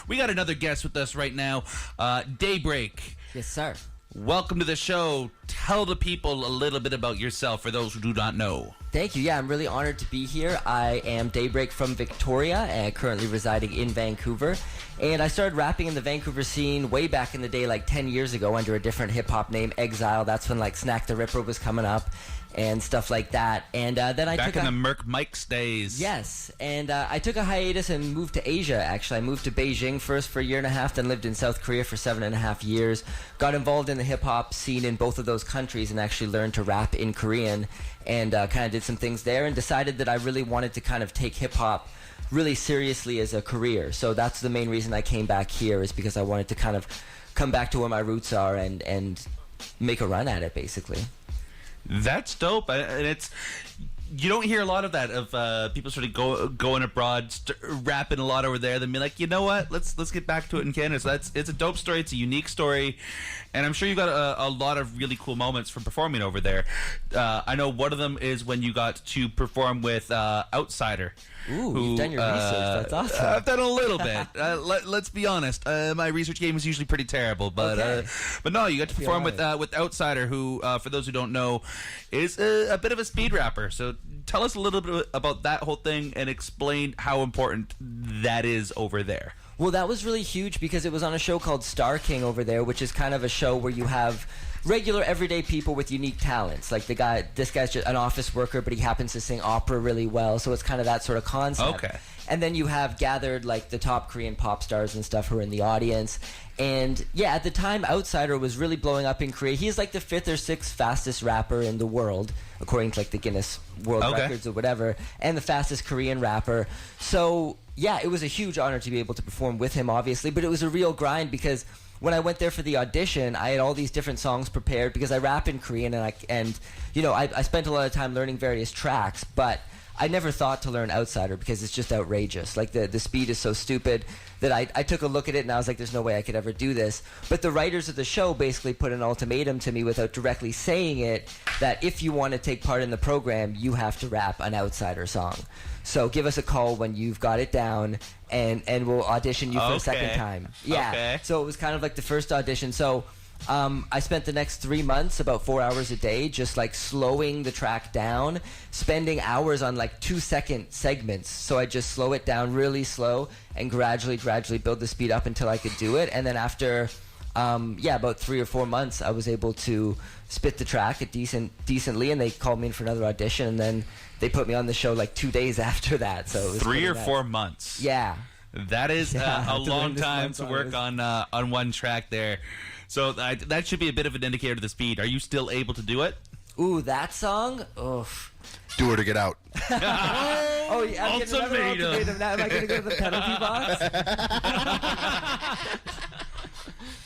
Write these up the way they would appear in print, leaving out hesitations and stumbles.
We got another guest with us right now, Daybreak. Yes, sir. Welcome to the show. Tell the people a little bit about yourself for those who do not know. Thank you. Yeah, I'm really honored to be here. I am Daybreak from Victoria and currently residing in Vancouver. And I started rapping in the Vancouver scene way back in the day, like 10 years ago, under a different hip-hop name, Exile. That's when, like, Snack the Ripper was coming up and stuff like that. And then I Back in the Merc Mike's days. Yes, and I took a hiatus and moved to Asia, actually. I moved to Beijing first for a year and a half, then lived in South Korea for 7.5 years. Got involved in the hip-hop scene in both of those countries and actually learned to rap in Korean and kind of did some things there and decided that I really wanted to kind of take hip-hop really seriously as a career. So that's the main reason I came back here, is because I wanted to kind of come back to where my roots are and make a run at it, basically. That's dope, and it's, you don't hear a lot of that, of people sort of going abroad, rapping a lot over there, then be like, you know what, let's get back to it in Canada. So it's a dope story, it's a unique story, and I'm sure you got a lot of really cool moments from performing over there. I know one of them is when you got to perform with Outsider. Ooh, you've done your research. That's awesome. I've done a little bit. Let's be honest. My research game is usually pretty terrible, but no, you got to perform with Outsider, who, for those who don't know, is a bit of a speed rapper. So tell us a little bit about that whole thing and explain how important that is over there. Well, that was really huge because it was on a show called Star King over there, which is kind of a show where you have regular everyday people with unique talents. Like this guy's just an office worker, but he happens to sing opera really well. So it's kind of that sort of concept. Okay. And then you have gathered like the top Korean pop stars and stuff who are in the audience. And yeah, at the time, Outsider was really blowing up in Korea. He's like the 5th or 6th fastest rapper in the world, according to like the Guinness World Records or whatever, and the fastest Korean rapper. So yeah, it was a huge honor to be able to perform with him, obviously, but it was a real grind because when I went there for the audition, I had all these different songs prepared because I rap in Korean and you know, I spent a lot of time learning various tracks, but I never thought to learn Outsider because it's just outrageous. Like the speed is so stupid that I took a look at it and I was like, there's no way I could ever do this. But the writers of the show basically put an ultimatum to me without directly saying it, that if you want to take part in the program, you have to rap an Outsider song. So give us a call when you've got it down and we'll audition you for a second time. Yeah. Okay. So it was kind of like the first audition. So I spent the next 3 months, about 4 hours a day, just like slowing the track down, spending hours on like 2-second segments. So I just slow it down really slow and gradually build the speed up until I could do it. And then after, about 3 or 4 months, I was able to spit the track decently, and they called me in for another audition, and then they put me on the show like 2 days after that. So it was 3 or 4 months. Yeah. That is a long time to work on one track there. So that should be a bit of an indicator of the speed. Are you still able to do it? Ooh, that song? Oof. Do it or get out. Oh, yeah. Ultimatum. Now, am I going to go to the penalty box?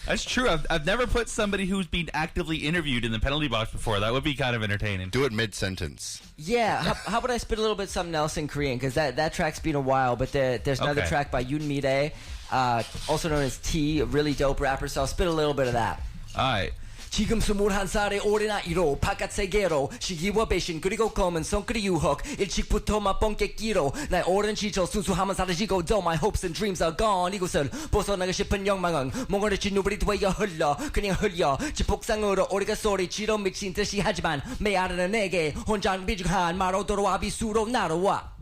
That's true. I've never put somebody who's been actively interviewed in the penalty box before. That would be kind of entertaining. Do it mid-sentence. Yeah. How about I spit a little bit something else in Korean? Because that track's been a while, but there's another track by Yoon Mi-rae, also known as T, a really dope rapper, so I'll spit a little bit of that. All right. 지금 21살의 올해 나이로 바깥 세계로 시기와 배신 그리고 검은 손길의 유혹 일찍부터 맛본 깨끼로 나의 오랜 시절 순수함은 사라지고 though my hopes and dreams are gone 이곳을 벗어나고 싶은 욕망은 몽골의 눈물이 되어 흘러 그냥 흘려 지폭상으로 오리가 소리치러 미친 듯이 하지만 메아르는 내게 혼자 비중한 마로 돌아와 비수로 날아와.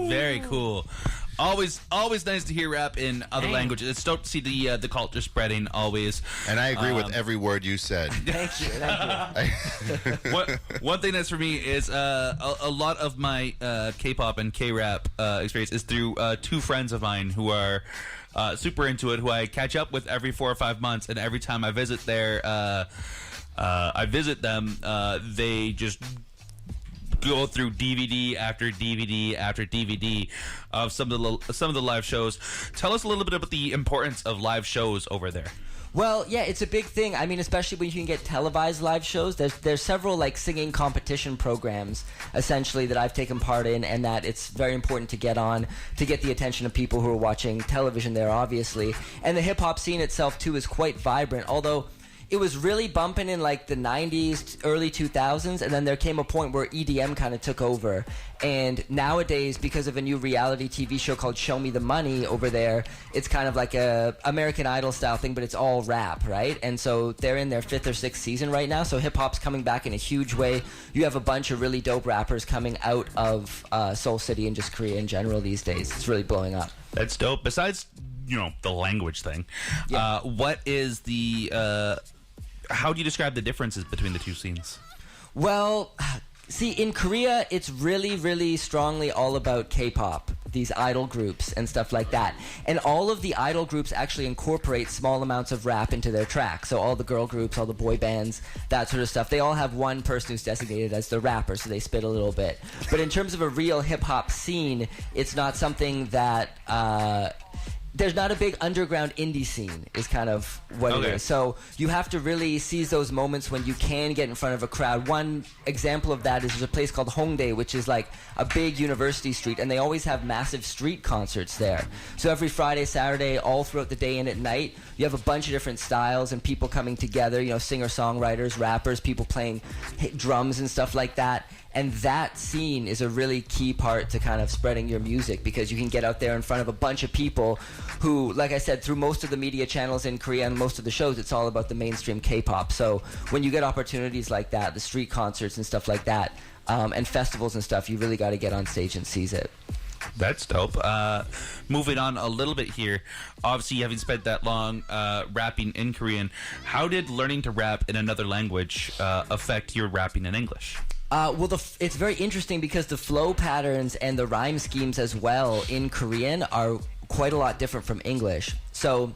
Very cool. Always nice to hear rap in other languages. It's dope to see the culture spreading always. And I agree with every word you said. Thank you. One thing that's for me is a lot of my K-pop and K-rap experience is through 2 friends of mine who are super into it, who I catch up with every 4 or 5 months, and every time I visit them, they just go through DVD after DVD after DVD of some of the live shows. Tell us a little bit about the importance of live shows over there. Well, yeah, it's a big thing. I mean, especially when you can get televised live shows. There's several like singing competition programs essentially that I've taken part in, and that it's very important to get on to get the attention of people who are watching television there, obviously. And the hip hop scene itself too is quite vibrant, although it was really bumping in like the 90s, early 2000s, and then there came a point where EDM kind of took over. And nowadays, because of a new reality TV show called Show Me the Money over there, it's kind of like a American Idol style thing, but it's all rap, right? And so they're in their 5th or 6th season right now, so hip-hop's coming back in a huge way. You have a bunch of really dope rappers coming out of Seoul City and just Korea in general these days. It's really blowing up. That's dope. Besides, the language thing, what is the... how do you describe the differences between the two scenes? Well... See, in Korea, it's really, really strongly all about K-pop, these idol groups and stuff like that. And all of the idol groups actually incorporate small amounts of rap into their tracks. So all the girl groups, all the boy bands, that sort of stuff, they all have one person who's designated as the rapper, so they spit a little bit. But in terms of a real hip-hop scene, it's not something that... there's not a big underground indie scene is kind of what it is. So you have to really seize those moments when you can get in front of a crowd. One example of that is there's a place called Hongdae, which is like a big university street, and they always have massive street concerts there. So every Friday, Saturday, all throughout the day and at night, you have a bunch of different styles and people coming together, singer-songwriters, rappers, people playing drums and stuff like that. And that scene is a really key part to kind of spreading your music, because you can get out there in front of a bunch of people who, like I said, through most of the media channels in Korea and most of the shows, it's all about the mainstream K-pop. So when you get opportunities like that, the street concerts and stuff like that, and festivals and stuff, you really got to get on stage and seize it. That's dope. Moving on a little bit here. Obviously, having spent that long rapping in Korean, how did learning to rap in another language affect your rapping in English? It's very interesting because the flow patterns and the rhyme schemes as well in Korean are quite a lot different from English. So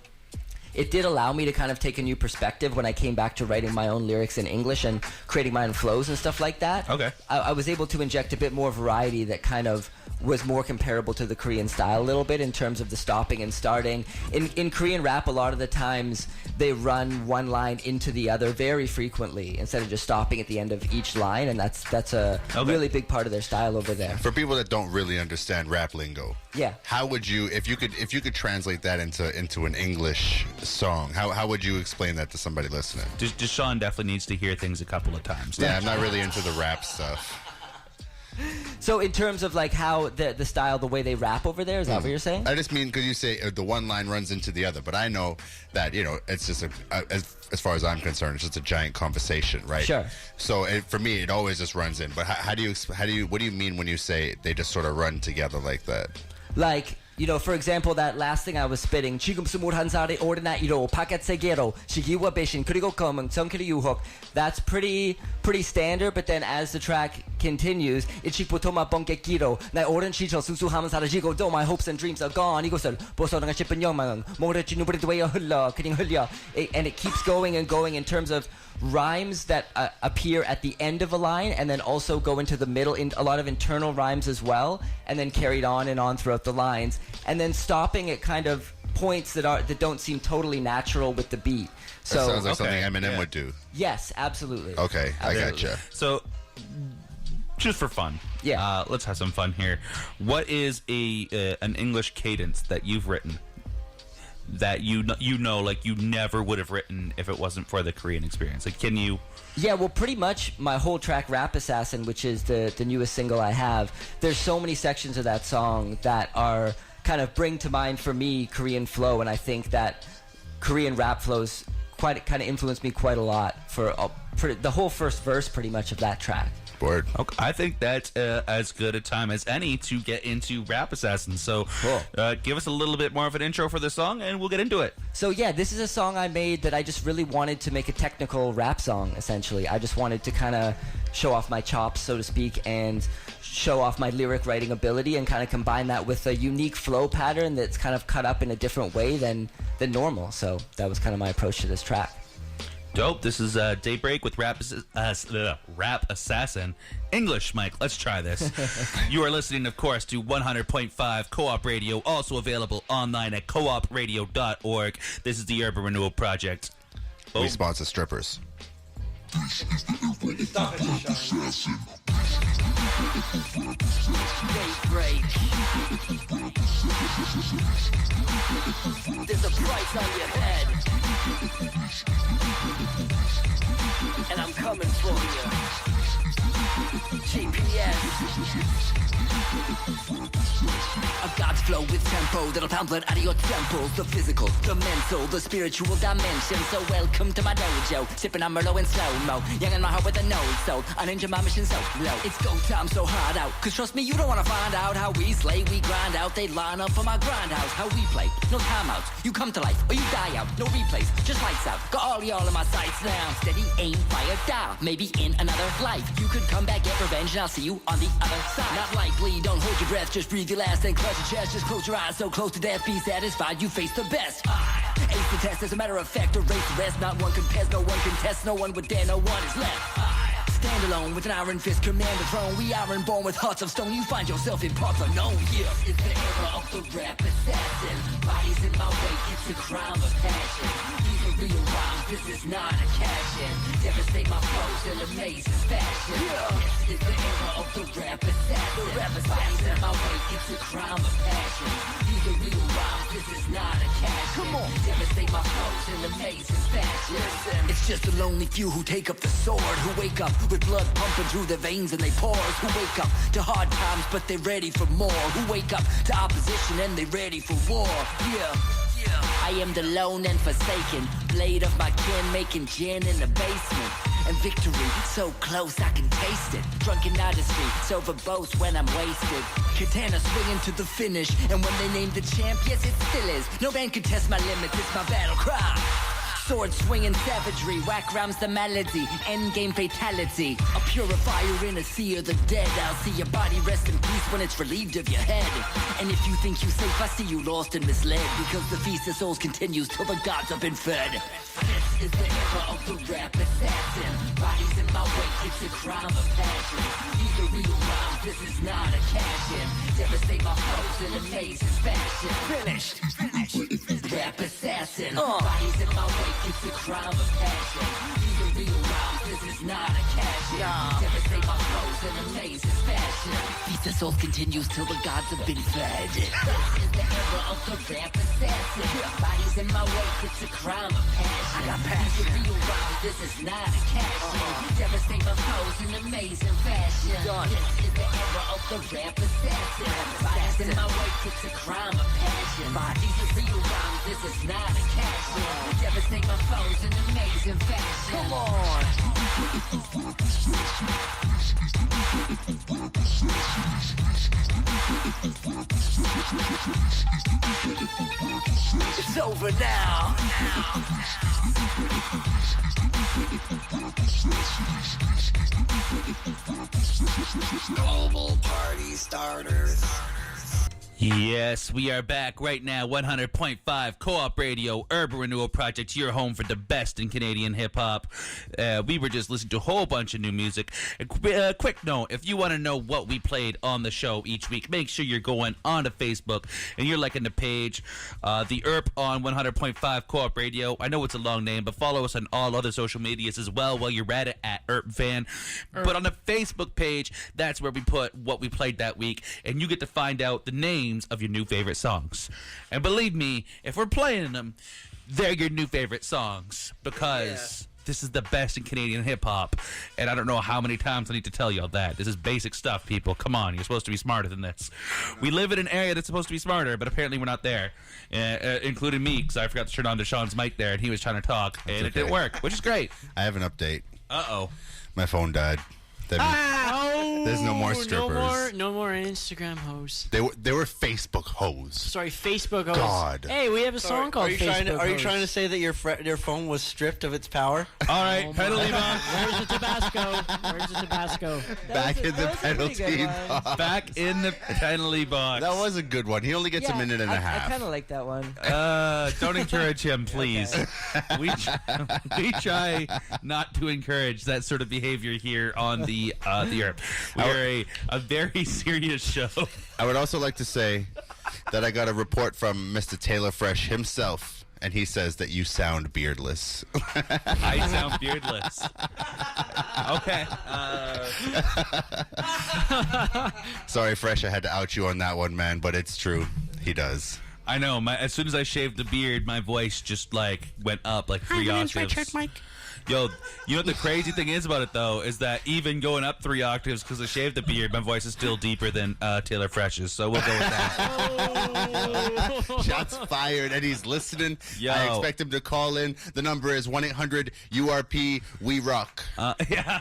it did allow me to kind of take a new perspective when I came back to writing my own lyrics in English and creating my own flows and stuff like that. Okay. I was able to inject a bit more variety that kind of was more comparable to the Korean style a little bit in terms of the stopping and starting. In Korean rap, a lot of the times they run one line into the other very frequently instead of just stopping at the end of each line, and that's a really big part of their style over there. For people that don't really understand rap lingo, how would you, if you could translate that into an English song, how would you explain that to somebody listening? Desean definitely needs to hear things a couple of times. Yeah, I'm not really into the rap stuff. So in terms of like how the style, the way they rap over there, is that what you're saying? I just mean because you say the one line runs into the other, but I know that it's just as far as I'm concerned, it's just a giant conversation, right? Sure. So for me, it always just runs in. But what do you mean when you say they just sort of run together like that? Like, for example, that last thing I was spitting, 지금 21살의 어린 나이로 바깥 세계로 시기와 배신 그리고 검은 성킬의 유혹. That's pretty standard, but then as the track continues, 일찍부터만 번개기로 나의 오랜 시절 순수함은 사라지고 though my hopes and dreams are gone, 이곳을 벗어나가 싶은 욕망은 모래지 누브리 되어 흘러 그냥 흘려. And it keeps going and going in terms of rhymes that appear at the end of a line and then also go into the middle, in a lot of internal rhymes as well, and then carried on and on throughout the lines, and then stopping at kind of points that don't seem totally natural with the beat. So that sounds like something Eminem would do. Yes, absolutely. Okay, absolutely. I gotcha. So just for fun, let's have some fun here. What is an English cadence that you've written that you never would have written if it wasn't for the Korean experience? Like, can you? Yeah, well, pretty much my whole track Rap Assassin, which is the newest single I have, there's so many sections of that song that are kind of bring to mind for me Korean flow, and I think that Korean rap flows kind of influenced me quite a lot for the whole first verse pretty much of that track. Word. Okay, I think that's as good a time as any to get into Rap Assassin. So cool. Give us a little bit more of an intro for the song and we'll get into it. So yeah, this is a song I made that I just really wanted to make a technical rap song, essentially. I just wanted to kind of show off my chops, so to speak, and show off my lyric writing ability and kind of combine that with a unique flow pattern that's kind of cut up in a different way than normal. So that was kind of my approach to this track. Dope. This is Daybreak with Rap Assassin. English, Mike. Let's try this. You are listening, of course, to 100.5 Co-op Radio, also available online at coopradio.org. This is the Urban Renewal Project. Boom. We sponsor strippers. This is the Urban Renewal Assassin. Daybreak. There's a price on your head. GPS. A God's flow with tempo that'll pound blood out of your temples. The physical, the mental, the spiritual dimension. So welcome to my dojo, sipping on Merlot in slow-mo. Young in my heart with a nose soul, I ninja my mission so low. It's go time so hard out, cause trust me you don't wanna find out how we slay, we grind out. They line up for my grindhouse, how we play, no timeouts. You come to life or you die out, no replays, just lights out. Got all y'all in my sights now. Steady aim, fire, die. Maybe in another life you could come back, get revenge, and I'll see you on the other side. Not likely, don't hold your breath, just breathe your last and clutch your chest. Just close your eyes, so close to death, be satisfied, you face the best. Ace the test, as a matter of fact, erase the rest. Not one compares, no one contests, no one would dare, no one is left. Stand alone with an iron fist, command the throne. We aren't born with hearts of stone, you find yourself in parts unknown. Yeah, it's the era of the rap assassin. Bodies in my wake, it's a crime of passion. These are real rhymes, this is not a cash-in. Devastate my foes in amazing fashion. Yeah, it's the era of the rap assassin. Bodies in my wake, it's a crime of passion. These are real rhymes, this is not a cash-in. Come on, devastate my foes in amazing fashion. Listen, it's just the lonely few who take up the sword, who wake up with blood pumping through their veins and they pores, who wake up to hard times but they're ready for more, who wake up to opposition and they're ready for war. Yeah, I am the lone and forsaken, blade of my kin making gin in the basement. And victory so close I can taste it. Drunken artistry so verbose when I'm wasted. Katana swinging to the finish, and when they name the champ, yes it still is. No man can test my limits, it's my battle cry. Sword swinging savagery, whack rhymes the melody, endgame fatality. A purifier in a sea of the dead. I'll see your body rest in peace when it's relieved of your head. And if you think you safe, I see you lost and misled, because the feast of souls continues till the gods have been fed. This is the era of the rap assassin. Bodies in my wake, it's a crime of passion. These are real rhymes, this is not a cash-in. Devastate my foes in amazing fashion. Finished. Rap assassin. Bodies in my wake, it's a crime of passion. These are real rhymes, this is not a cash-in. Devastate my foes in amazing fashion. Feast of souls continues till the gods have been fed. This is the era of the rap assassin. Bodies in my wake, it's a crime of passion. I got passion. These are real rhymes, this is not a cash-in. Devastate my foes in amazing fashion. This is the era of the rap assassin. Bodies in my wake, it's a crime of passion. These are real rhymes, this is not a cash-in. Devastate my foes in amazing fashion. Come on. It's over now. Global party starters. Yes, we are back right now. 100.5 Co-op Radio, Urban Renewal Project, your home for the best in Canadian hip-hop. We were just listening to a whole bunch of new music. Quick note, if you want to know what we played on the show each week, make sure you're going onto Facebook and you're liking the page, the ERP on 100.5 Co-op Radio. I know it's a long name, but follow us on all other social medias as well while you're at it, at ERP Van. But on the Facebook page, that's where we put what we played that week, and you get to find out the names of your new favorite songs. And believe me, if we're playing them, they're your new favorite songs, because this is the best in Canadian hip-hop, and I don't know how many times I need to tell y'all that. This is basic stuff, people. Come on, you're supposed to be smarter than this. We live in an area that's supposed to be smarter, but apparently we're not there, including me, because I forgot to turn on Desean's mic there, and he was trying to talk, and it didn't work, which is great. I have an update. Uh-oh. My phone died. There's no more strippers. No more Instagram hoes. They were Facebook hoes. Sorry, Facebook hoes. God. Hey, we have a song called Facebook hoes. Are you trying to say that your phone was stripped of its power? All right, penalty box. Where's the Tabasco? Where's the Tabasco? Back in the penalty box. Back in the penalty box. That was a good one. He only gets a minute and a half. I kind of like that one. Don't encourage him, please. We try not to encourage that sort of behavior here on the Earth. We're a very serious show. I would also like to say that I got a report from Mr. Taylor Fresh himself, and he says that you sound beardless. I sound beardless. Okay. Sorry, Fresh, I had to out you on that one, man, but it's true. He does. I know. As soon as I shaved the beard, my voice just like went up like 3 octaves. Mike. Yo, you know what the crazy thing is about it though is that even going up 3 octaves because I shaved the beard, my voice is still deeper than Taylor Fresh's. So we'll go with that. Shots fired, and he's listening. Yo. I expect him to call in. The number is 1-800-URP. We rock. Yeah.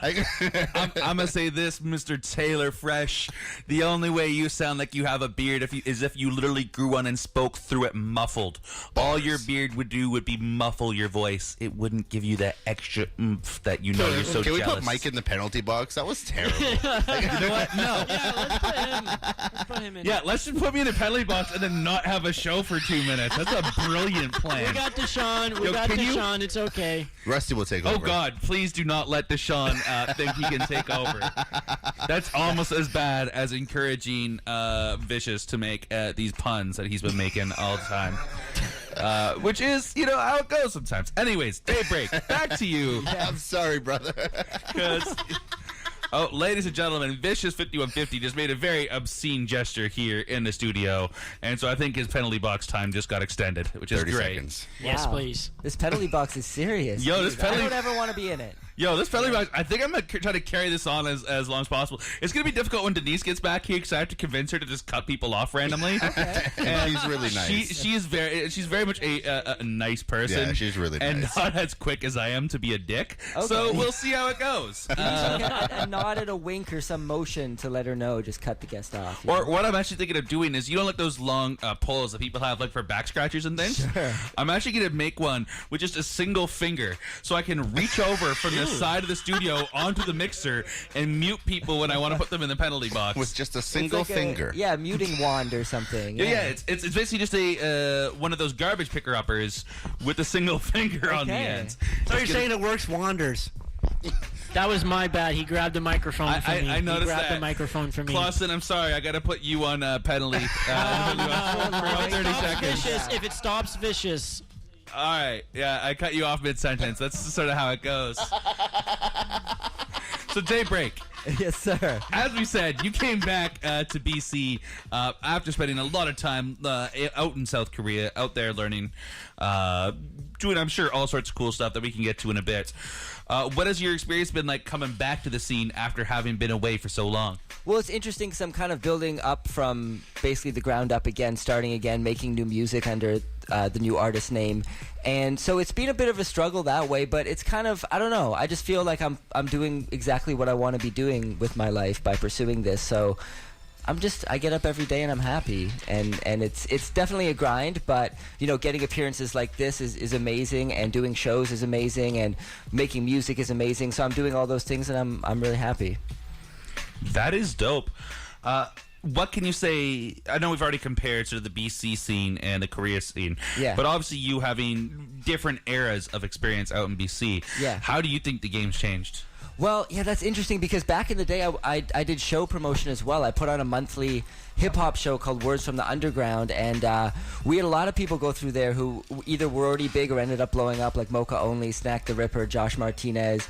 I'm gonna say this, Mr. Taylor Fresh. The only way you sound like you have a beard is if you literally grew one and spoke through it muffled. All your beard would do would be muffle your voice. It wouldn't give you that extra oomph that you know you're so Can we jealous. put Mike in the penalty box? That was terrible. You know what? No. Let's put him in. Yeah, let's just put me in a penalty box and then not have a show for 2 minutes. That's a brilliant plan. We got Desean. We Yo, got can you- Desean. It's okay. Rusty will take over. Oh, God, please do not let Desean think he can take over. That's almost as bad as encouraging Vicious to make these puns that he's been making all the time. Which is, you know, how it goes sometimes. Anyways, Daybreak, back to you. I'm sorry, brother. Oh, ladies and gentlemen, Vicious 5150 just made a very obscene gesture here in the studio, and so I think his penalty box time just got extended, which is 30 great. seconds. Yes, Wow. please. This penalty box is serious. Yo, this Dude, penalty- I don't ever want to be in it. Yo, this penalty box, I think I'm going to try to carry this on as long as possible. It's going to be difficult when Denise gets back here because I have to convince her to just cut people off randomly. And she's really nice. She's very much a nice person. Yeah, she's really and nice. not as quick as I am to be a dick. Okay. So we'll see how it goes. A nod and a wink or some motion to let her know. Just cut the guest off. you Or know? what I'm actually thinking of doing is, you know, like those long poles that people have like for back scratchers and things? Sure. I'm actually going to make one with just a single finger so I can reach over from the side of the studio onto the mixer and mute people when I want to put them in the penalty box. With just a It's single like finger. Yeah, muting wand or something. Yeah, it's basically just a one of those garbage picker uppers with a single finger on the Okay. end. So you're saying it works wonders. That was my bad. He grabbed the microphone for me. I noticed he grabbed that. the microphone for me. Clawsin, I'm sorry, I got to put you on penalty for about 30 Stops seconds. Vicious. If it stops Vicious. All right, yeah, I cut you off mid-sentence. That's sort of how it goes. So, Daybreak, Yes, sir. as we said, you came back to BC after spending a lot of time out in South Korea, out there learning, doing, I'm sure, all sorts of cool stuff that we can get to in a bit. What has your experience been like coming back to the scene after having been away for so long? Well, it's interesting because I'm kind of building up from basically the ground up again, starting again, making new music under the new artist name. And so it's been a bit of a struggle that way, but it's kind of, I don't know, I just feel like I'm doing exactly what I want to be doing with my life by pursuing this. So I get up every day and I'm happy, and it's definitely a grind, but you know, getting appearances like this is amazing, and doing shows is amazing, and making music is amazing. So I'm doing all those things, and I'm really happy. That is dope. What can you say? I know we've already compared sort of the BC scene and the Korea scene, Yeah. but obviously you having different eras of experience out in BC. Yeah. How do you think the game's changed? Well, yeah, that's interesting because back in the day, I did show promotion as well. I put on a monthly hip-hop show called Words from the Underground, and we had a lot of people go through there who either were already big or ended up blowing up, like Mocha Only, Snack the Ripper, Josh Martinez.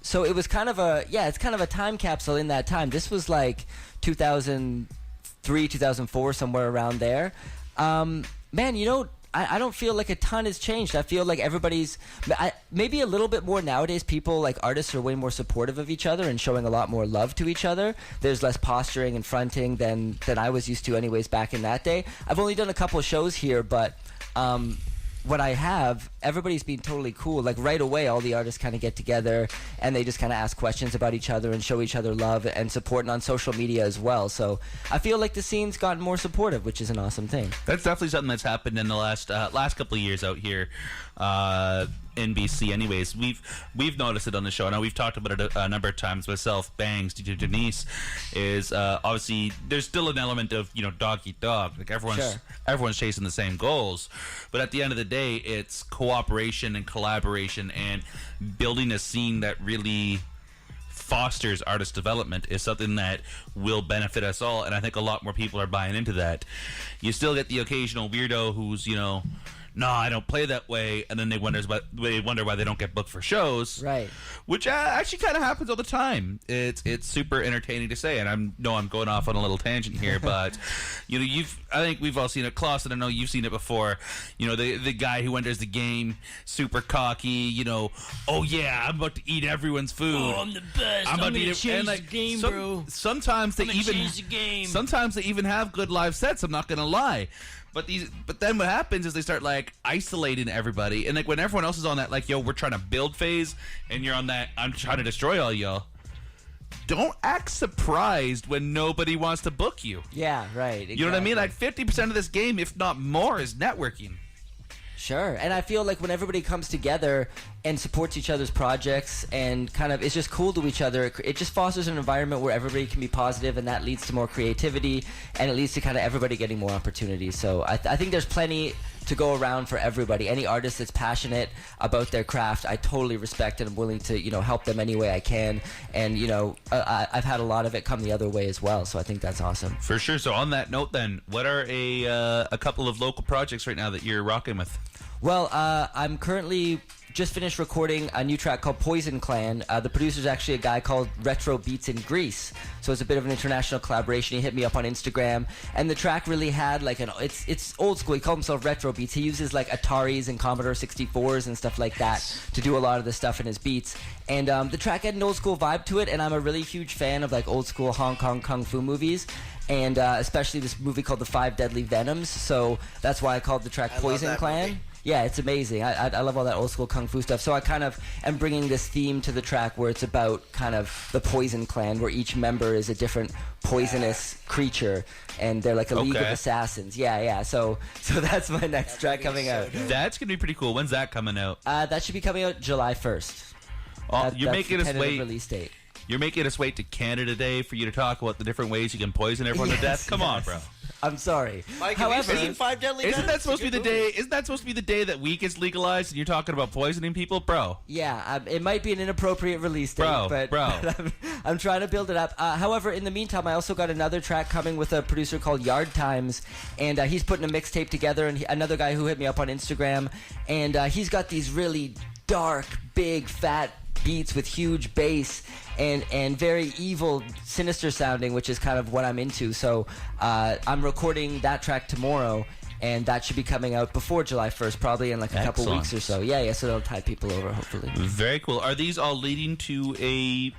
So it was kind of it's kind of a time capsule in that time. This was like 2003, 2004, somewhere around there. Man, you know, I don't feel like a ton has changed. I feel like everybody's maybe a little bit more nowadays. People, like artists, are way more supportive of each other and showing a lot more love to each other. There's less posturing and fronting than I was used to anyways back in that day. I've only done a couple of shows here, but what I have, everybody's been totally cool. Like right away, all the artists kind of get together and they just kind of ask questions about each other and show each other love and support, and on social media as well. So I feel like the scene's gotten more supportive, which is an awesome thing. That's definitely something that's happened in the last couple of years out here in BC. Anyways, we've noticed it on the show. I know we've talked about it a number of times. Myself, Bangs, DJ Denise, is obviously there's still an element of, you know, dog eat dog. Like everyone's chasing the same goals, but at the end of the day, it's cooperation and collaboration and building a scene that really fosters artist development is something that will benefit us all, and I think a lot more people are buying into that. You still get the occasional weirdo who's, you know, no, I don't play that way, and then they wonder why they don't get booked for shows. Right. Which actually kind of happens all the time. It's super entertaining to say, and I'm going off on a little tangent here, but I think we've all seen it. Clawsin, I know you've seen it before. The guy who enters the game super cocky. Oh yeah, I'm about to eat everyone's food. Oh, I'm the best. I'm gonna change the game, bro. Sometimes they even have good live sets. I'm not gonna lie. But then what happens is they start like isolating everybody, and like when everyone else is on that like, yo, we're trying to build phase, and you're on that I'm trying to destroy all y'all. Don't act surprised when nobody wants to book you. Yeah, right. Exactly. You know what I mean? Like 50% of this game, if not more, is networking. Sure. And I feel like when everybody comes together and supports each other's projects and kind of is just cool to each other, it just fosters an environment where everybody can be positive, and that leads to more creativity, and it leads to kind of everybody getting more opportunities. So I think there's plenty to go around for everybody. Any artist that's passionate about their craft, I totally respect, and I'm willing to help them any way I can. And I've had a lot of it come the other way as well, so I think that's awesome. For sure. So on that note, then, what are a couple of local projects right now that you're rocking with? Well, I'm currently just finished recording a new track called Poison Clan. The producer's actually a guy called Retro Beats in Greece, so it's a bit of an international collaboration. He hit me up on Instagram, and the track really had like it's old school. He called himself Retro Beats. He uses like Ataris and Commodore 64s and stuff like that to do a lot of the stuff in his beats. And the track had an old school vibe to it, and I'm a really huge fan of like old school Hong Kong kung fu movies. And especially this movie called The Five Deadly Venoms, so that's why I called the track Poison Clan. Movie. Yeah, it's amazing. I love all that old school kung fu stuff. So I kind of am bringing this theme to the track where it's about kind of the Poison Clan, where each member is a different poisonous creature, and they're like a league of assassins. Yeah. So that's my next track coming out. That's gonna be pretty cool. When's that coming out? That should be coming out July 1st. You're making us wait. Release date. You're making us wait to Canada Day for you to talk about the different ways you can poison everyone to death. Come on, bro. I'm sorry. Mike, have you seen Five Deadly Venoms? Isn't that supposed to be the day? Isn't that supposed to be the day that weed gets legalized and you're talking about poisoning people, bro? Yeah, it might be an inappropriate release date, but I'm trying to build it up. However, in the meantime, I also got another track coming with a producer called Yard Times, and he's putting a mixtape together. And another guy who hit me up on Instagram, and he's got these really dark, big, fat beats with huge bass and very evil, sinister sounding, which is kind of what I'm into. So I'm recording that track tomorrow, and that should be coming out before July 1st, probably in like a couple weeks or so. Yeah, so it'll tide people over, hopefully. Very cool. Are these all leading to a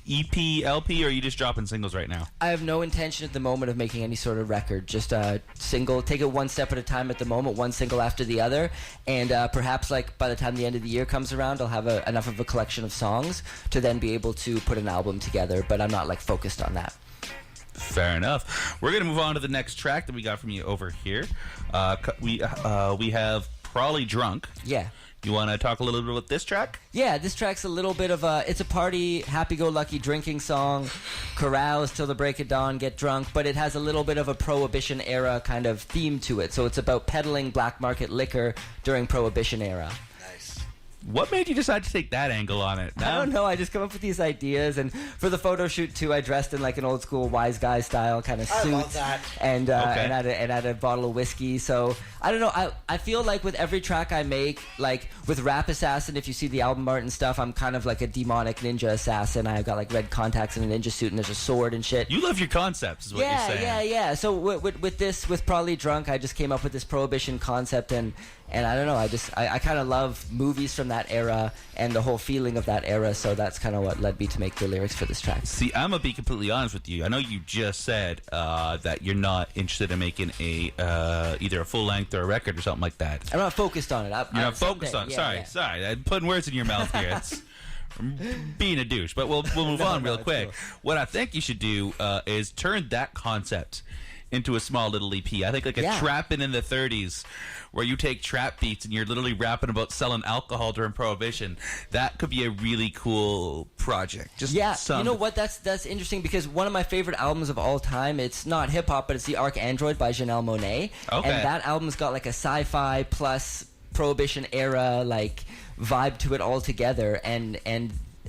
EP, LP, or are you just dropping singles right now? I have no intention at the moment of making any sort of record. Just a single, take it one step at a time at the moment, one single after the other, and perhaps like by the time the end of the year comes around, I'll have enough of a collection of songs to then be able to put an album together, but I'm not like focused on that. Fair enough. We're going to move on to the next track that we got from you over here. We have Probably Drunk. Yeah. You want to talk a little bit about this track? Yeah, this track's a little bit of it's a party, happy-go-lucky drinking song, carouse till the break of dawn, get drunk, but it has a little bit of a Prohibition era kind of theme to it. So it's about peddling black market liquor during Prohibition era. What made you decide to take that angle on it? I don't know. I just come up with these ideas, and for the photo shoot too, I dressed in like an old school wise guy style kind of suit. I love that. And had a bottle of whiskey. So I don't know. I feel like with every track I make, like with Rap Assassin, if you see the album art and stuff, I'm kind of like a demonic ninja assassin. I've got like red contacts and a ninja suit, and there's a sword and shit. You love your concepts, is what you're saying. Yeah. So with Probably Drunk, I just came up with this Prohibition concept, and I don't know, I kind of love movies from that era and the whole feeling of that era, so that's kind of what led me to make the lyrics for this track. See, I'm going to be completely honest with you. I know you just said that you're not interested in making either a full length or a record or something like that. I'm not focused on it. You're not focused on it. Sorry. I'm putting words in your mouth here. It's being a douche, but we'll move on real quick. Cool. What I think you should do is turn that concept into a small little EP. I think like a Trappin' in the 30s, where you take trap beats and you're literally rapping about selling alcohol during Prohibition. That could be a really cool project. You know what? That's interesting, because one of my favorite albums of all time, it's not hip hop, but it's The Arc Android by Janelle Monáe. Okay. And that album's got like a sci-fi plus Prohibition era like vibe to it all together, and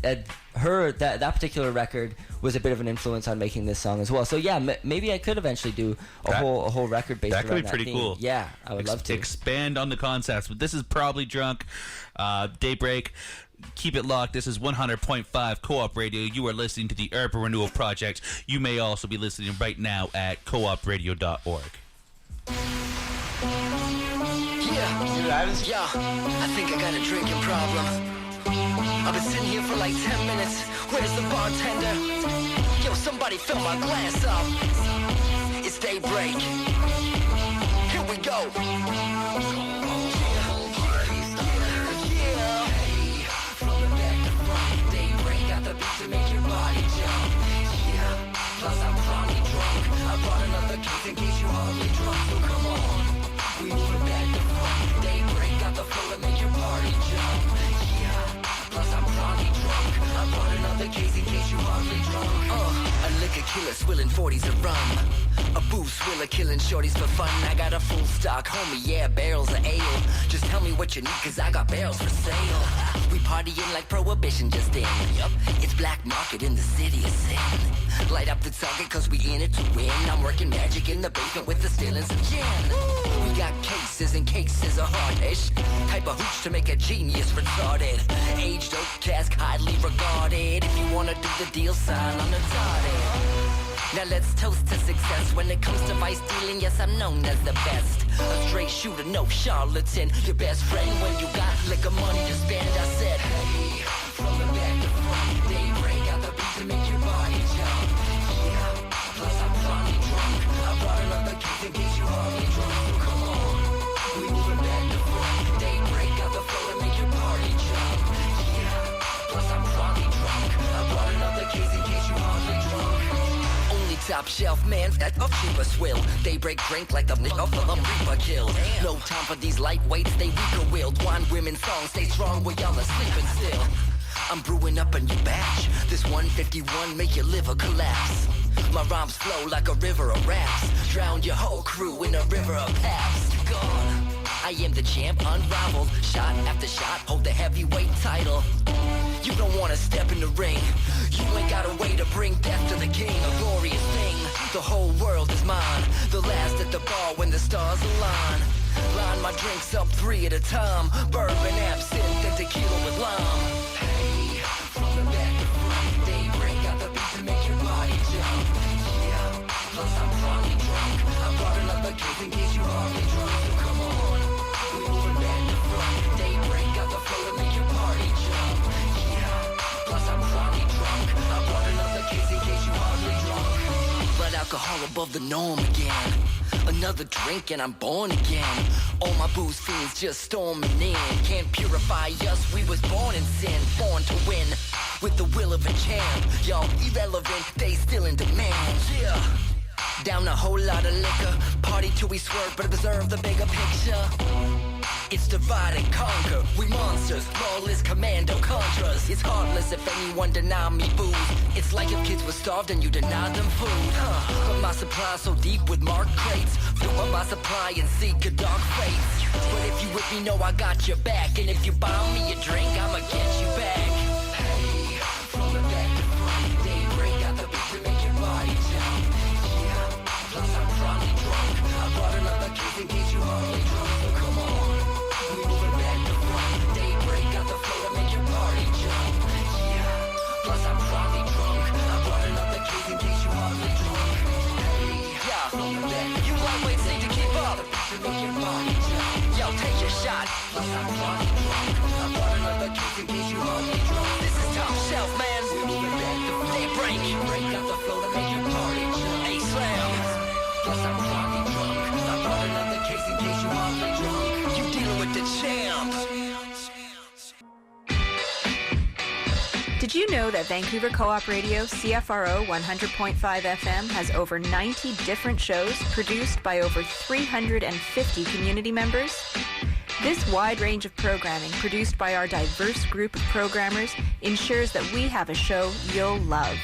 that particular record was a bit of an influence on making this song as well. So yeah, maybe I could eventually do a whole record based around that. That could be pretty cool. Yeah, I would love to expand on the concepts. But this is Probably Drunk, Daybreak. Keep it locked. This is 100.5 Co-op Radio. You are listening to the Urban Renewal Project. You may also be listening right now at coopradio.org. Yeah, I think I got a drinking problem. I've been sitting here for like 10 minutes. Where's the bartender? Yo, somebody fill my glass up. It's Daybreak. Here we go. To make your body jump, yeah. Plus I'm probably drunk. I brought another case in case you hardly drunk. So come on, we moving back to front. Daybreak got the flow to make your party jump, yeah. Plus I'm probably drunk. I brought another case in case you hardly drunk. A liquor killer swilling 40s of rum. A booze swiller killing shorties for fun. I got a full stock, homie, yeah, barrels of ale. Just tell me what you need, cause I got barrels for sale. We partying like Prohibition just in. Yup, it's black market in the city of sin. Light up the target cause we in it to win. I'm working magic in the basement with the still and some gin. We got cases and cases of hard-ish. Type of hooch to make a genius retarded. Aged oak cask highly regarded. If you wanna do the deal, sign on the dotted. Now let's toast to success. When it comes to vice dealing, yes, I'm known as the best. A straight shooter, no charlatan. Your best friend when you got liquor money to spend. I said, hey, from the back to front. Daybreak got the beat to make your body jump, yeah. Plus I'm probably drunk. I brought another case in case you hardly drunk. So come on, we moving back to front. Daybreak got the flow to make your party jump, yeah. Plus I'm probably drunk. I brought another case in case you hardly drunk. Top shelf, man, that up cheaper swill. Daybreak drink like the of the reaper kill. No time for these lightweights, they weaker willed. Wine women songs, stay strong while y'all are sleeping still. I'm brewing up a new batch. This 151 make your liver collapse. My rhymes flow like a river of raps. Drown your whole crew in a river of paps. Gone. I am the champ, unrivaled. Shot after shot, hold the heavyweight title. You don't wanna step in the ring. You ain't got a way to bring death to the king. A glorious thing, the whole world is mine. The last at the bar when the stars align. Line my drinks up 3 at a time. Bourbon, absinthe, and tequila with lime. Hey, from the back to front. Daybreak got the beat to make your body jump, yeah. Plus I'm probably drunk. I brought another case in case you hardly drunk. So come on, we moving back to front. Daybreak got the flow to make your party jump, yeah. Plus I'm probably drunk. I brought another case in case you hardly drunk. Blood alcohol above the norm again. Another drink and I'm born again. All my booze fiends just storming in. Can't purify us, we was born in sin. Born to win, with the will of a champ. Y'all irrelevant, they still in demand, yeah. Down a whole lot of liquor. Party till we swerve, but observe the bigger picture. It's divide and conquer. We monsters, lawless commando contras. It's heartless if anyone deny me booze. It's like if kids were starved and you denied them food. But my supply's so deep with marked crates. Fill up my supply and seek a dark fate. But if you with me, know I got your back. And if you buy me a drink, I'ma get you back. Hey, from the back to front. Daybreak got the beat to make your body jump, yeah. Plus I'm probably drunk. I brought another case in case you hardly drunk. So come on, we moving back to front. Daybreak got the flow to make your party jump, yeah. Plus I'm probably drunk. I brought another case in case you hardly drunk. Hey, yeah, from the back. You lightweights need to keep up to make your body jump. Yo, take your shot. Plus I'm probably drunk. I brought another case in case you hardly drunk. This is top shelf, man. We moving back to front. Daybreak. Daybreak got the flow to make your party jump. Hey, slam. Plus I'm probably drunk. I brought another case in case you hardly drunk. You dealing with the champ. Did you know that Vancouver Co-op Radio, CFRO 100.5 FM, has over 90 different shows produced by over 350 community members? This wide range of programming produced by our diverse group of programmers ensures that we have a show you'll love.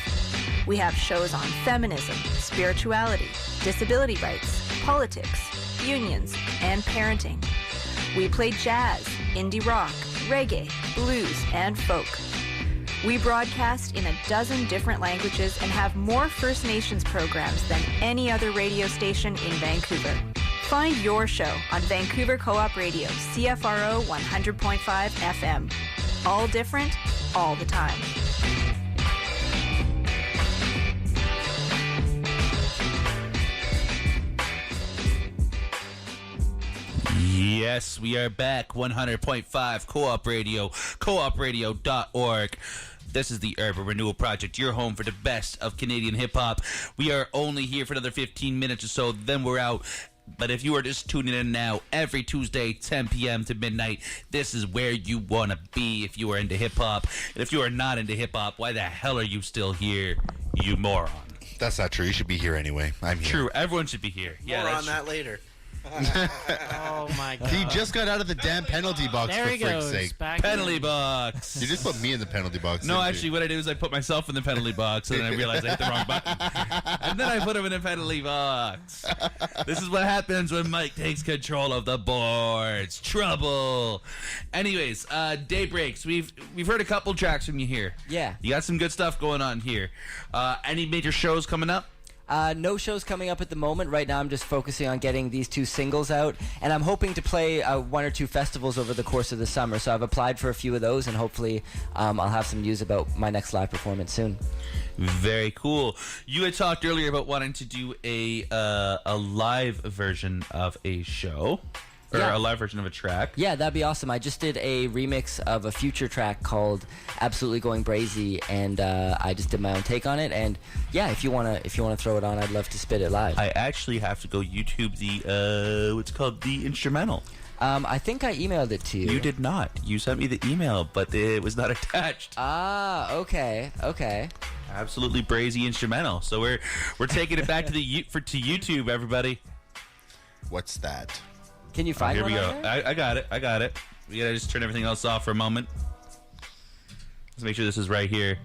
We have shows on feminism, spirituality, disability rights, politics, unions, and parenting. We play jazz, indie rock, reggae, blues, and folk. We broadcast in a dozen different languages and have more First Nations programs than any other radio station in Vancouver. Find your show on Vancouver Co-op Radio, CFRO 100.5 FM. All different, all the time. Yes, we are back. 100.5 Co-op Radio, coopradio.org. This is the Urban Renewal Project, your home for the best of Canadian hip-hop. We are only here for another 15 minutes or so, then we're out. But if you are just tuning in now, every Tuesday, 10 p.m. to midnight, this is where you want to be if you are into hip-hop. And if you are not into hip-hop, why the hell are you still here, you moron? That's not true. You should be here anyway. I'm here. True. Everyone should be here. More on that later. Oh my god. He just got out of the damn penalty box, There for he frick's goes. sake. Back Penalty in. box. You just put me in the penalty box. No, didn't actually, you? what I did is I put myself in the penalty box, and then I realized I hit the wrong button. And then I put him in the penalty box. This is what happens when Mike takes control of the boards. Trouble. Anyways, Daybreaks. We've heard a couple tracks from you here. Yeah. You got some good stuff going on here. Any major shows coming up? No shows coming up at the moment. Right now I'm just focusing on getting these 2 singles out, and I'm hoping to play 1 or 2 festivals over the course of the summer. So I've applied for a few of those, and hopefully I'll have some news about my next live performance soon. Very cool. You had talked earlier about wanting to do a live version of a show. Or Yeah. a live version of a track. Yeah, that'd be awesome. I just did a remix of a Future track called Absolutely Going Brazy, and I just did my own take on it. And yeah, if you wanna throw it on, I'd love to spit it live. I actually have to go YouTube the what's called the instrumental. I think I emailed it to you. You did not. You sent me the email, but it was not attached. Ah, okay. Absolutely brazy instrumental. So we're taking it back to to YouTube, everybody. What's that? Can you find Here one we go. on there? I got it. We gotta just turn everything else off for a moment. Let's make sure this is right here.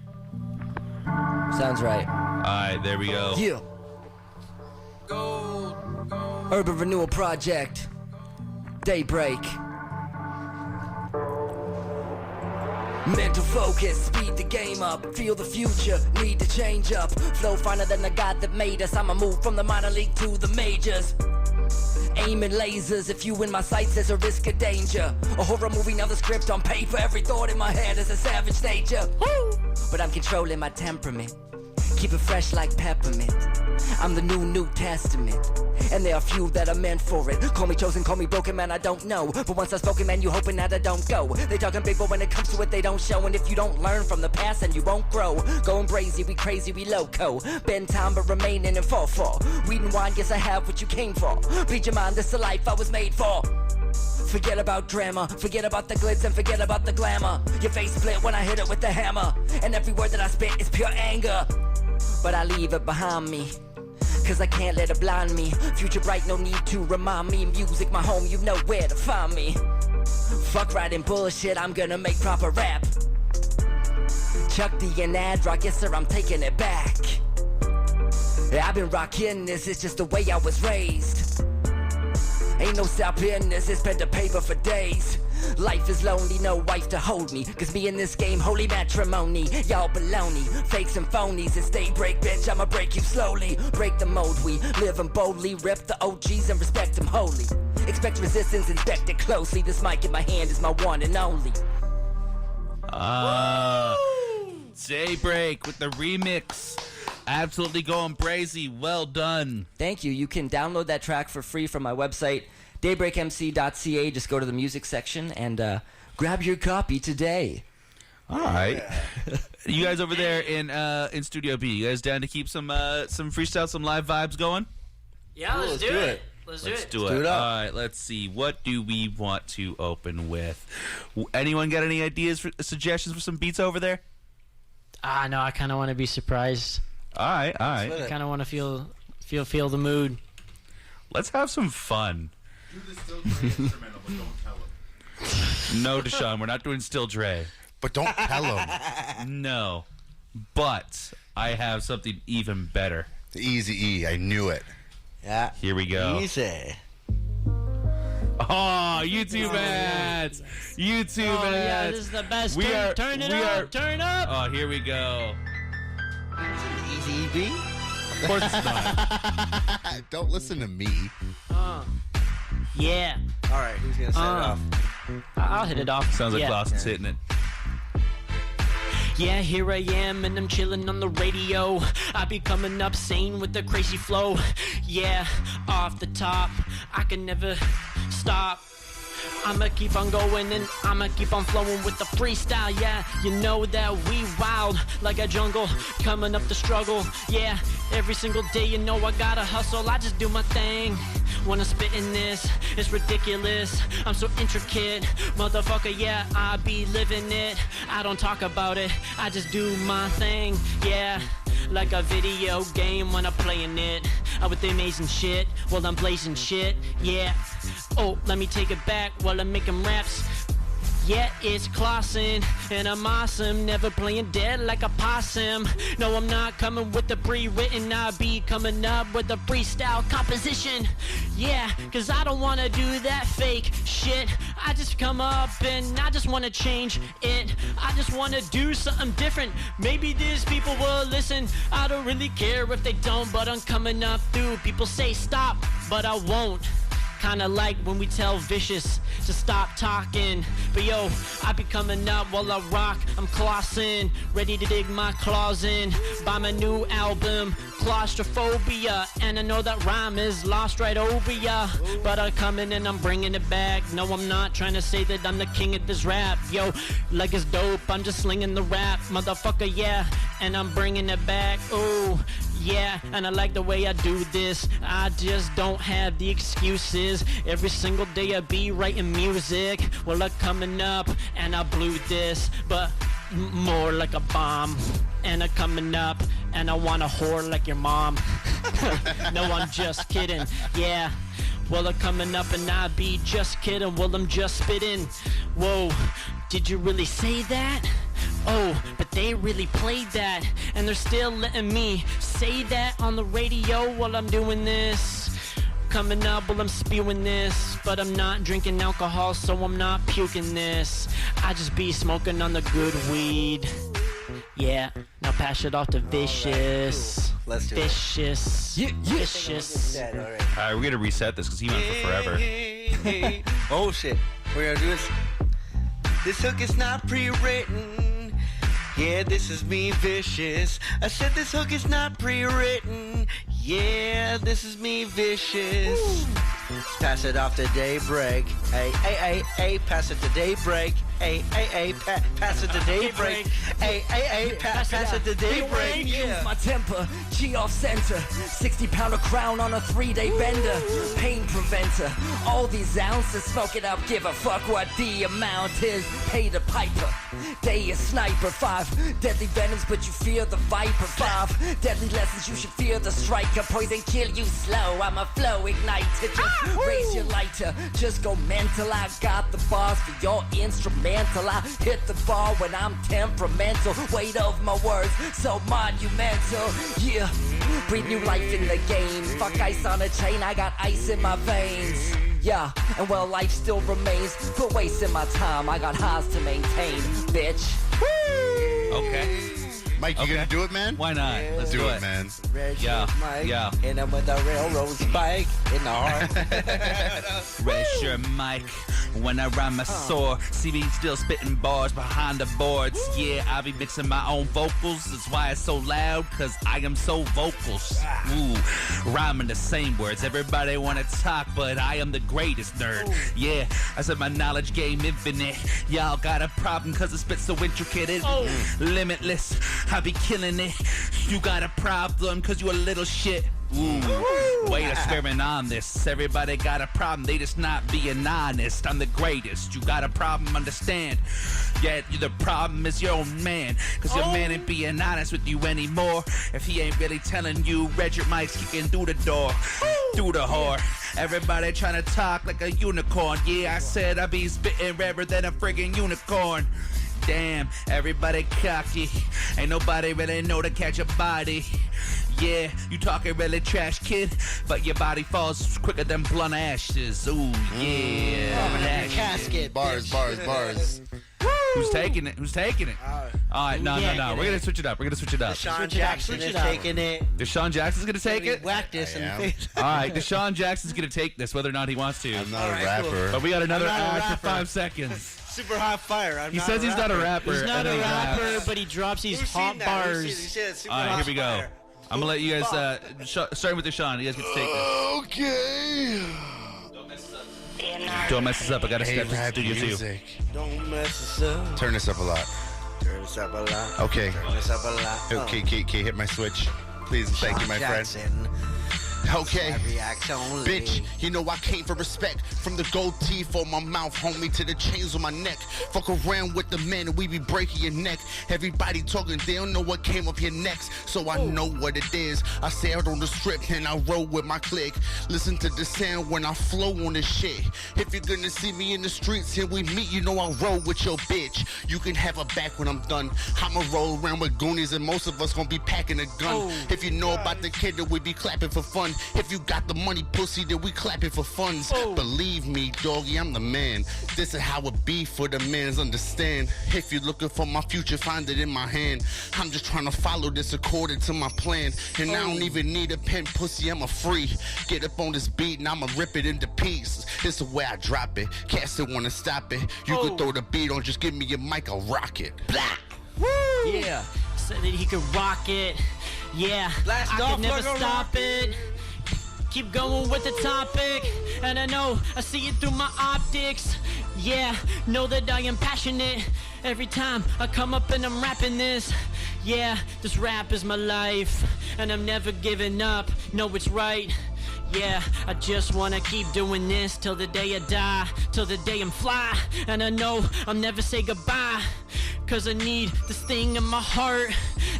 Sounds right. All right, there we go. Yeah. Urban Renewal Project. Daybreak. Mental focus, speed the game up, feel the future, need to change up. Flow finer than the God that made us. I'ma move from the minor league to the majors. Aiming lasers, if you in my sights, there's a risk of danger. A horror movie, now the script on paper. Every thought in my head is a savage nature. Woo! But I'm controlling my temperament. Keep it fresh like peppermint. I'm the New Testament, and there are few that are meant for it. Call me chosen, call me broken, man, I don't know. But once I spoken, man, you hoping that I don't go. They talking big, but when it comes to it, they don't show. And if you don't learn from the past, then you won't grow. Going brazy, we crazy, we loco. Bend time, but remaining in fall. Weed and wine, guess I have what you came for. Bleed your mind, this the life I was made for. Forget about drama, forget about the glitz and forget about the glamour. Your face split when I hit it with the hammer, and every word that I spit is pure anger. But I leave it behind me, cause I can't let it blind me. Future bright, no need to remind me. Music, my home, you know where to find me. Fuck writing bullshit, I'm gonna make proper rap. Chuck D and ad rock, yes sir, I'm taking it back. I've been rocking this, it's just the way I was raised. Ain't no stopping this, it's pen to paper for days. Life is lonely, no wife to hold me, cause me in this game, holy matrimony. Y'all baloney, fakes and phonies. It's Daybreak, bitch, I'ma break you slowly. Break the mold, we living boldly. Rip the OGs and respect them wholly. Expect resistance, inspect it closely. This mic in my hand is my one and only. Daybreak with the remix. Absolutely Going Brazy. Well done. Thank you. You can download that track for free from my website, daybreakmc.ca. Just go to the music section and grab your copy today. All right. You guys over there in Studio B, you guys down to keep some freestyle, some live vibes going? Yeah, let's do it. Let's do it. do it. All right, let's see. What do we want to open with? Anyone got any ideas, suggestions for some beats over there? No, I kind of want to be surprised. All right. I kind of want to feel the mood. Let's have some fun. Do the Still Dre instrumental, but don't tell him. No, Desean, we're not doing Still Dre. But don't tell him. No, but I have something even better. The Easy E, I knew it. Yeah. Here we go. Easy. Oh, YouTube ads. YouTube ads. Yeah, this is the best. Turn it up. Turn up. Oh, here we go. Easy B. Of course it's not. Don't listen to me. Yeah. All right, who's gonna set it off? I'll hit it off. Sounds like Clawsin's hitting it. Yeah, here I am, and I'm chilling on the radio. I be coming up sane with the crazy flow. Yeah, off the top, I can never stop. I'ma keep on going and I'ma keep on flowing with the freestyle. Yeah, you know that we wild like a jungle, coming up the struggle. Yeah, every single day you know I gotta hustle. I just do my thing when I'm spitting this. It's ridiculous, I'm so intricate, motherfucker. Yeah, I be living it. I don't talk about it, I just do my thing. Yeah, like a video game when I'm playing it. With the amazing shit while I'm blazing shit. Yeah. Oh, let me take it back while I'm making raps. Yeah, it's Clawsin, and I'm awesome. Never playing dead like a possum. No, I'm not coming with the pre-written. I be coming up with a freestyle composition. Yeah, cause I don't wanna do that fake shit. I just come up and I just wanna change it. I just wanna do something different. Maybe these people will listen. I don't really care if they don't, but I'm coming up through. People say stop, but I won't. Kinda like when we tell Vicious to stop talking. But yo, I be coming up while I rock. I'm Clawsin, ready to dig my claws in. Buy my new album, Claustrophobia. And I know that rhyme is lost right over ya, but I'm coming and I'm bringing it back. No, I'm not trying to say that I'm the king at this rap. Yo, like it's dope, I'm just slinging the rap, motherfucker, yeah. And I'm bringing it back, ooh. Yeah, and I like the way I do this. I just don't have the excuses. Every single day I be writing music. Well, I'm coming up and I blew this, but more like a bomb. And I'm coming up and I want a whore like your mom. No, I'm just kidding. Yeah. Well, I'm coming up and I be just kidding. Well, I'm just spitting. Whoa, did you really say that? Oh, but they really played that, and they're still letting me say that on the radio while I'm doing this. Coming up while I'm spewing this, but I'm not drinking alcohol, so I'm not puking this. I just be smoking on the good weed. Yeah, now pass it off to Vicious. Let's do Vicious. it. Vicious. All right. All right, we're gonna reset this because he went for forever. Oh shit, we're gonna do this. This hook is not pre-written. Yeah, this is me, Vicious. I said this hook is not pre-written. Yeah, this is me, Vicious. Pass it off to Daybreak. Hey, hey, hey, hey, pass it to Daybreak. Hey, hey, hey, pass it to Daybreak. Hey, hey, hey, pass it to Daybreak. Yeah. My temper, G off center. 60-pounder crown on a 3-day bender. Pain preventer. All these ounces, smoke it up, give a fuck what the amount is. Pay the piper. Day is sniper. 5 deadly venoms, but you fear the viper. 5 deadly lessons, you should fear the striker. Poison kill you slow. I'm a flow igniter. Just raise your lighter. Just go mental. I got the bars for your instrumental. I hit the bar when I'm temperamental. Weight of my words, so monumental. Yeah, breathe new life in the game. Fuck ice on a chain, I got ice in my veins. Yeah, and well, life still remains. Quit wasting my time, I got highs to maintain, bitch. Okay. Mike, you gonna do it, man? Why not? Let's do it, man. Yeah. And I'm with a railroad spike in the heart. Raise your mic when I rhyme my sore. See me still spitting bars behind the boards. Yeah, I be mixing my own vocals. That's why it's so loud, cause I am so vocals. Ooh, rhyming the same words. Everybody wanna talk, but I am the greatest nerd. Yeah, I said my knowledge game infinite. Y'all got a problem cause it spits so intricate. It's limitless. I be killing it. You got a problem cause you a little shit. Ooh, way to swearing on this. Everybody got a problem, they just not being honest. I'm the greatest, you got a problem, understand. Yet the problem is your own man, cause your man ain't being honest with you anymore. If he ain't really telling you, read your mic's kicking through the door, through the whore. Everybody trying to talk like a unicorn. Yeah, I said I be spitting rarer than a friggin' unicorn. Damn, everybody cocky. Ain't nobody really know to catch a body. yeah, you talking really trash, kid, but your body falls quicker than blunt ashes. Ooh, yeah. Casket. Bars. Who's taking it? All right, no. We're going to switch it up. Desean Jackson is taking it. Desean Jackson's going to take it? Whack this in the face. All right, Desean Jackson's going to take this, whether or not he wants to. I'm not a rapper. But we got another I'm not a ad for rapper. 5 seconds. Super hot fire. He says he's not a rapper. He's not and a then he rapper, raps. but he drops these Who's hot seen that? Who's bars. seen it? Super All right, hot here we go. fire. I'm going to let you guys, starting with Desean, you guys get to take this. Okay. Don't mess this up. I got to Hey, step to the rap studio, too. music. Don't mess us up. Turn this up a lot. Turn this up a lot. Okay. Turn this up a lot. Okay, hit my switch. Please and thank you, my friend. Jackson. Okay. React only. Bitch, you know I came for respect. From the gold teeth on my mouth, homie, to the chains on my neck. Fuck around with the men and we be breaking your neck. Everybody talking, they don't know what came up here next. So I know what it is. I sailed on the strip and I roll with my clique. Listen to the sound when I flow on this shit. If you're gonna see me in the streets and we meet, you know I roll with your bitch. You can have her back when I'm done. I'ma roll around with goonies and most of us gonna be packing a gun. If you know about the kid, then we be clapping for fun. If you got the money, pussy, then we clapping for funds. Believe me, doggy, I'm the man. This is how it be for the mans, understand. If you're looking for my future, find it in my hand. I'm just trying to follow this according to my plan. And I don't even need a pen, pussy, I'm a free. Get up on this beat and I'ma rip it into pieces. It's the way I drop it. Cats don't wanna stop it. You can throw the beat on, just give me your mic, I'll rock it. Blah. Woo! Yeah, so that he could rock it. Yeah, Blast I off could never like a stop it. Keep going with the topic, and I know I see it through my optics. Yeah, know that I am passionate every time I come up and I'm rapping this. Yeah, this rap is my life, and I'm never giving up. No, it's right. Yeah, I just wanna keep doing this till the day I die, till the day I'm fly. And I know I'll never say goodbye, cause I need this thing in my heart.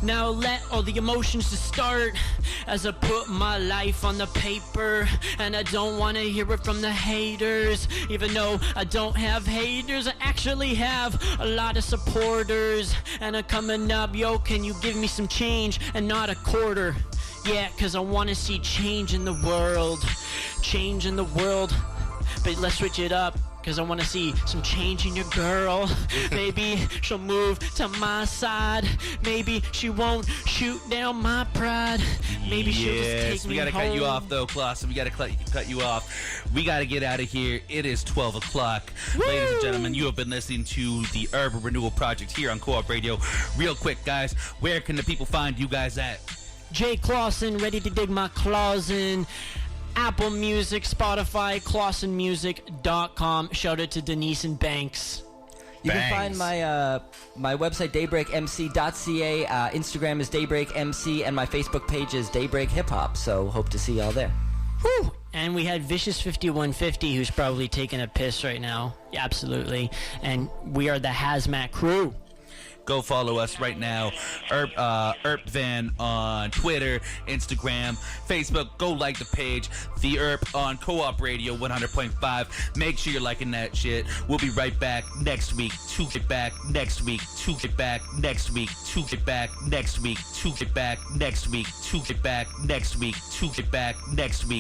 Now let all the emotions to start as I put my life on the paper. And I don't wanna hear it from the haters. Even though I don't have haters, I actually have a lot of supporters. And I'm coming up, yo, can you give me some change and not a quarter? Yeah, cause I wanna see change in the world. Change in the world. But let's switch it up, cause I wanna see some change in your girl. Maybe she'll move to my side. Maybe she won't shoot down my pride. Maybe she'll just take me we gotta home. cut you off though, Clawsin. We gotta cut you off. We gotta get out of here. It is 12 o'clock. Ladies and gentlemen, you have been listening to the Urban Renewal Project here on Co-op Radio. Real quick, guys, where can the people find you guys at? J-Clawsin, ready to dig my claws in. Apple Music, Spotify, ClawsonMusic.com. Shout out to Denise and Banks. You can find my my website, daybreakmc.ca. Instagram is daybreakmc, and my Facebook page is Daybreak Hip Hop. So hope to see y'all there. Whew. And we had Vicious5150, who's probably taking a piss right now. Yeah, absolutely. And we are the Hazmat Crew. Go follow us right now, Van on Twitter, Instagram, Facebook. Go like the page, The Erp on Co-op Radio 100.5. Make sure you're liking that shit. We'll be right back next week. To get back next week. To get back next week. To get back next week. To get back next week. To get back next week. To get back next week.